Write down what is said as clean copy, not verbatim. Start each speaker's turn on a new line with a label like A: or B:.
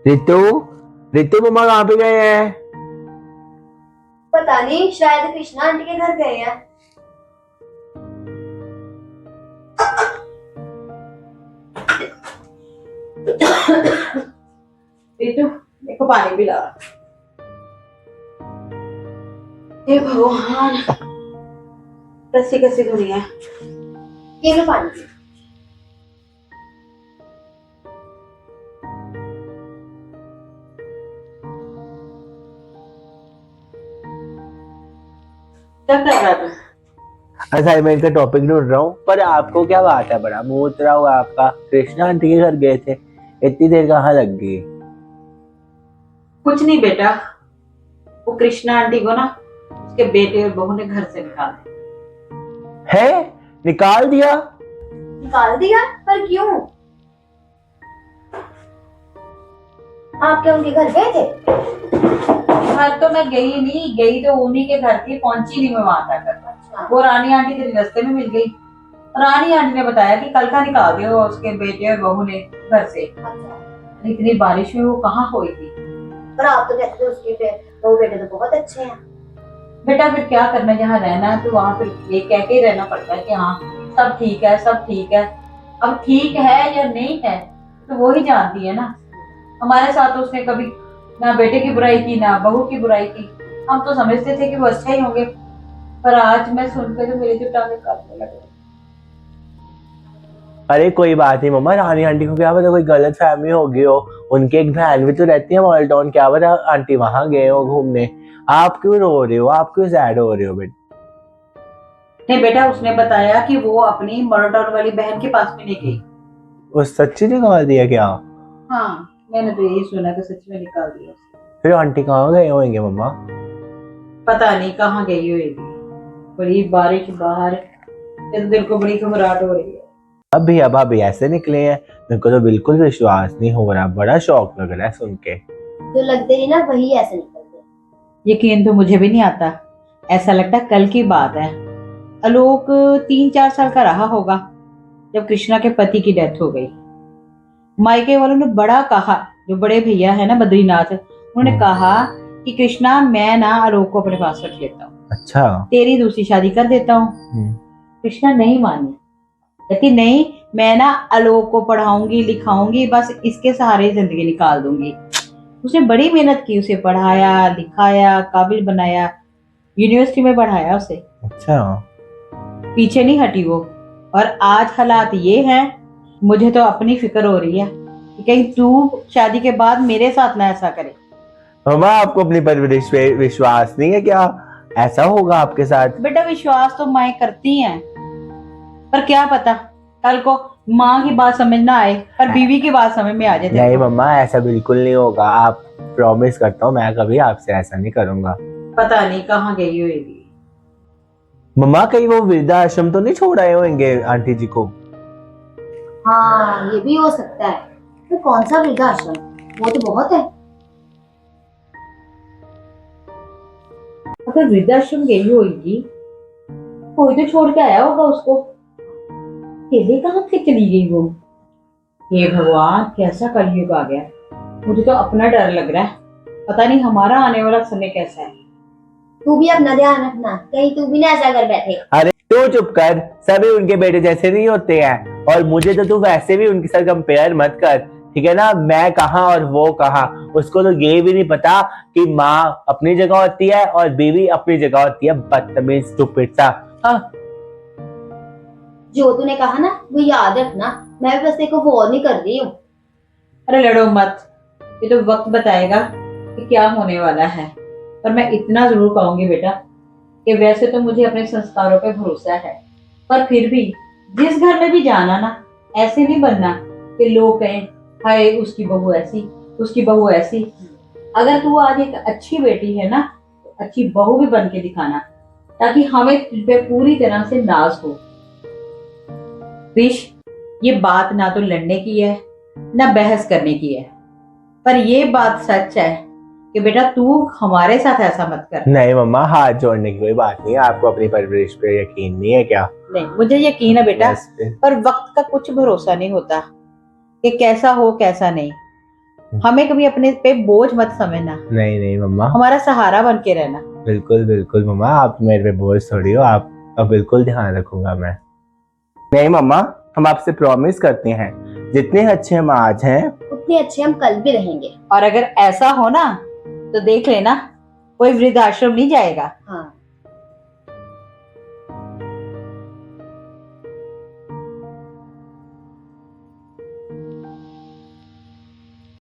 A: रितु, रितु मम्मा कहाँ पे गए हैं?
B: पता नहीं, शायद कृष्णा आंटी के घर गए हैं।
C: रितु, देखो पानी पिला। हे भगवान, कैसी कैसी दुनिया है।
B: ये लो पानी पी।
C: क्या कर रहा था?
A: असाइनमेंट का टॉपिक ढूंढ रहा हूँ। पर आपको क्या बात है, बड़ा मुंह उतरा हुआ आपका। कृष्णा आंटी के घर गए थे, इतनी देर कहाँ लग गई?
C: कुछ नहीं बेटा, वो कृष्णा आंटी को ना उसके बेटे और बहू ने घर से निकाल दिया।
A: है? निकाल दिया?
B: निकाल दिया? पर क्यों? आप क्या उनके घर गए थे?
C: घर तो मैं गई नहीं, गई तो उन्हीं के घर थी, पहुंची नहीं मैं वहां तक।
B: अच्छा।
C: वो रानी आंटी के रास्ते में मिल गई। रानी आंटी ने बताया कि कल का निकाल दिया उसके बेटे और बहू ने घर से।
B: अच्छा।
C: इतनी बारिश में वो कहाँ हुई थी?
B: पर आप तो कहते थे उसके वो बेटे तो बहुत अच्छे हैं।
C: बेटा फिर क्या करना, जहाँ रहना है तो वहाँ फिर ये कह के ही रहना पड़ता है कि हाँ सब ठीक है, सब ठीक है। अब ठीक है या नहीं है तो वो ही जानती है ना। हमारे साथ तो उसने कभी ना बेटे की बुराई की ना बहू की बुराई की। हम तो समझते थे कि वो अच्छे ही होंगे, पर आज मैं सुनकर तो मेरे तो टांगे काटने लगे।
A: अरे कोई बात नहीं मम्मा, रानी आंटी को क्या पता कोई गलत फहमी हो गई हो। उनकी एक बहन भी तो रहती है मॉडल टाउन, क्या पता आंटी वहां गए हो घूमने। आप क्यों रो रहे हो, आप क्यों सैड हो रहे हो बेटा?
C: नहीं बेटा, उसने बताया कि वो अपनी मॉडल वाली बहन के पास में नहीं गई।
A: उस सच्ची निकाल दिया क्या?
C: हाँ, मैंने तो यही सुना कि सच में निकाल दिया उसे।
A: फिर आंटी कहाँ गए होंगे मम्मा?
C: पता नहीं कहाँ गई होगी। बड़ी बारिश बाहर, इस दिल को बड़ी घबराहट हो रही है।
A: अब अभी ऐसे निकले हैं, मेरे को तो बिल्कुल विश्वास नहीं हो रहा। बड़ा शौक लग रहा है सुन के।
B: जो लगते ही ना वही ऐसे निकलते।
C: यकीन तो मुझे भी नहीं आता। ऐसा लगता कल की बात है। आलोक 3-4 साल का रहा होगा जब कृष्णा के पति की डेथ हो गई। मायके वालों ने बड़ा कहा, जो बड़े भैया है ना बद्रीनाथ, उन्होंने कहा कि कृष्णा मैं ना आलोक को अपने पास रख लेता हूँ,
A: अच्छा।
C: तेरी दूसरी शादी कर देता हूँ। कृष्णा नहीं मानी, कहती नहीं, मैं ना आलोक को पढ़ाऊंगी लिखाऊंगी, बस इसके सहारे जिंदगी निकाल दूंगी। उसने बड़ी मेहनत की, उसे पढ़ाया लिखाया, काबिल बनाया, यूनिवर्सिटी में पढ़ाया उसे।
A: अच्छा।
C: पीछे नहीं हटी वो। और आज हालात ये हैं, मुझे तो अपनी फिक्र हो रही है कि कहीं तू शादी के बाद मेरे साथ ना ऐसा करे।
A: मम्मा आपको अपनी परवरिश पे विश्वास नहीं है क्या? ऐसा होगा आपके साथ?
C: बेटा विश्वास तो माएं करती हैं, पर क्या पता कल को माँ की बात समझ ना आए पर बीवी की बात समझ में आ जाए।
A: नहीं मम्मा, ऐसा बिल्कुल नहीं होगा। आप प्रॉमिस करता हूँ, मैं कभी आपसे ऐसा नहीं करूंगा।
C: पता नहीं कहाँ गई होगी।
A: मम्मा कहीं वो वृद्धाश्रम तो नहीं छोड़ आए होंगे आंटी जी को?
B: हाँ, ये भी हो सकता है। तो कौन सा वृद्धाश्रम? वो तो बहुत है।
C: अगर वृद्धाश्रम गई होगी कोई तो छोड़ के आया होगा उसको। अकेले कहाँ से चली गई वो? हे भगवान, कैसा कलयुग आ गया। मुझे तो अपना डर लग रहा है, पता नहीं हमारा आने वाला समय कैसा है।
B: तू भी अपना ध्यान रखना, कहीं तू भी ना ऐसा कर बैठे।
A: अरे तू चुप कर, सभी उनके बेटे जैसे नहीं होते हैं। और मुझे तो तू वैसे भी उनके साथ कंपेयर मत कर, ठीक है ना? मैं कहाँ और वो कहाँ। उसको तो ये भी नहीं पता कि माँ अपनी जगह होती है और बीवी अपनी जगह होती है। बदतमीज स्टूपिड सा। हाँ,
B: जो तूने कहा ना वो याद रखना। मैं भी बस तेरे को वो नहीं कर रही हूँ।
C: अरे लड़ो मत, ये तो वक्त बताएगा कि क्या होने वाला है। पर मैं इतना जरूर कहूंगी बेटा कि वैसे तो मुझे अपने संस्कारों पे भरोसा है, पर फिर भी जिस घर में भी जाना ना, ऐसे नहीं बनना कि लोग कहें हाय उसकी बहू ऐसी, उसकी बहू ऐसी। अगर तू आज एक अच्छी बेटी है ना, तो अच्छी बहू भी बन के दिखाना, ताकि हमें तुझ पे पूरी तरह से नाज हो। विश, ये बात ना तो लड़ने की है ना बहस करने की है, पर ये बात सच है कि बेटा तू हमारे साथ ऐसा मत कर।
A: नहीं मम्मा, हाथ जोड़ने की कोई बात नहीं है। आपको अपनी परवरिश पे यकीन नहीं है क्या?
C: नहीं, मुझे यकीन है बेटा,
A: बस फिर।
C: पर वक्त का कुछ भरोसा नहीं होता। कि कैसा हो कैसा नहीं। हमें कभी अपने पे बोझ मत समझना,
A: नहीं नहीं मम्मा,
C: हमारा सहारा बन के रहना।
A: बिल्कुल बिल्कुल मम्मा, आप मेरे पे बोझ थोड़ी हो, आप अब बिल्कुल ध्यान रखूंगा मैं। नहीं मम्मा, हम आपसे प्रॉमिस करते हैं जितने अच्छे हम आज हैं
B: उतने अच्छे हम कल भी रहेंगे।
C: और अगर ऐसा हो ना तो देख लेना, कोई वृद्धाश्रम नहीं जाएगा।
B: हाँ